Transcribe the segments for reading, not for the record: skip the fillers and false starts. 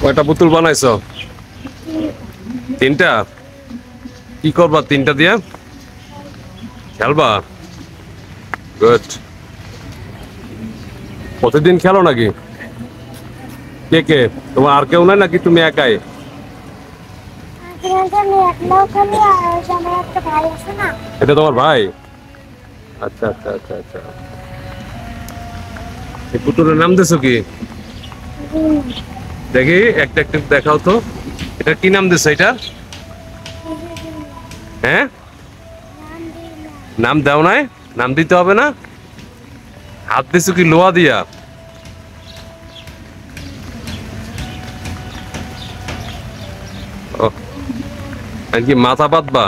কয়টা পুতুল বানাইছো? তিনটা। কি করবা তিনটা দিয়ে? খেলবা? গুড। প্রতিদিন খেলো নাকি? কে কে? তোমার আর কেউ নাই নাকি তুমি একাই? এটা তোমার ভাই? আচ্ছা আচ্ছা আচ্ছা আচ্ছা। এই পুতুলের নাম দিছো কি? দেখি একটা একটা দেখাও তো। এটা কি নাম দিছো এটা? হ্যাঁ, নাম দাও নাই? নাম দিতে হবে না? হাত দিছো কি লোহা দিয়া? ও, আর কি মাথা বাঁধবা?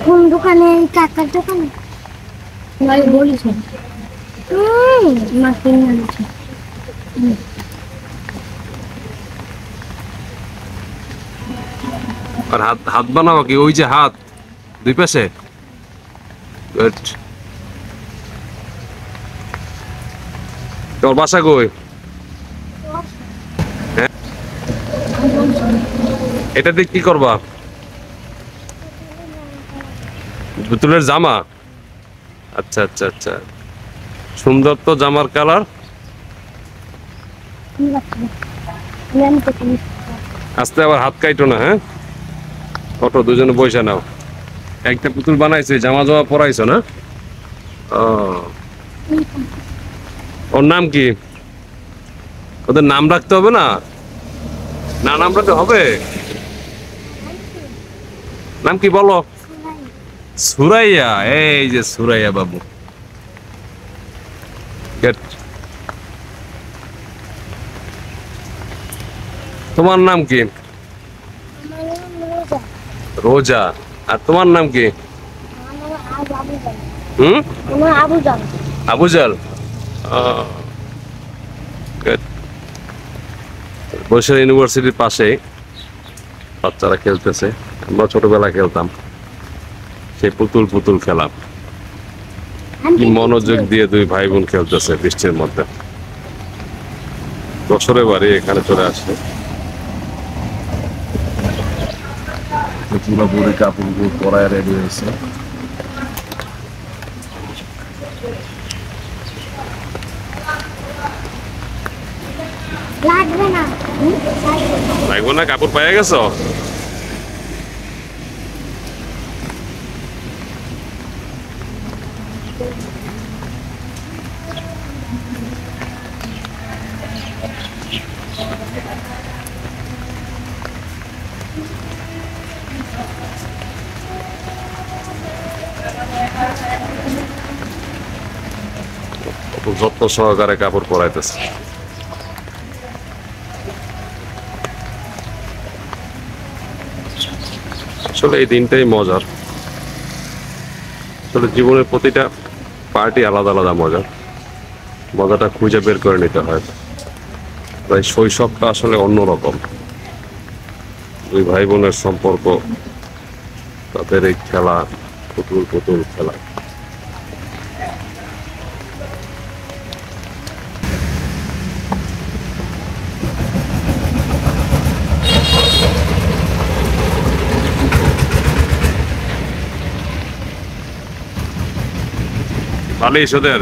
কোন দোকানে? কাকার দোকানে। ভাই বলিস মার্কেট আছে। আর হাত হাত বানাবো কি? ওই যে হাত দুই পাশে। গুড। তোর বাসা কই? হ্যাঁ, এটা দিয়ে কি করবা? পুতুলের জামা? আচ্ছা আচ্ছা আচ্ছা, সুন্দর তো জামার কালার। আস্তে আবার হাত কাইটো না। হ্যাঁ, অটো দুজনে বসে নাও। একটা পুতুল বানাইছে, জামা জামা পরাইছো না? ও, ওর নাম কি? ওদের নাম রাখতে হবে না? না, নাম রাখতে হবে। নাম কি বলো? সুরাইয়া। এই যে সুরাইয়া বাবু। Good. তোমার নাম কি? রোজা। আর তোমার নাম কি? হুম, আবুজাল। বরিশাল ইউনিভার্সিটির পাশে বাচ্চারা খেলতেছে। আমরা ছোটবেলা খেলতাম সেই পুতুল পুতুল খেলা। কি মনোযোগ দিয়ে দুই ভাই বোন খেলতেছে বৃষ্টির মধ্যে। বছরে বাড়ি এখানে চলে আসে। পুরোপুরি কাপড় পরায় রেডি হয়েছে। লাগবে না? কাপড় পাইয়া গেছো? যত্ন সহকারে কাপড় পরাইতেছে। আসলে এই দিনটাই মজার। আসলে জীবনের প্রতিটা পার্টি আলাদা আলাদা মজার। মজাটা খুঁজে বের করে নিতে হয়। তাই শৈশবটা আসলে অন্যরকম। দুই ভাই বোনের সম্পর্ক, তাদের এই খেলা, পুতুল পুতুল খেলা। ভালোই ওদের।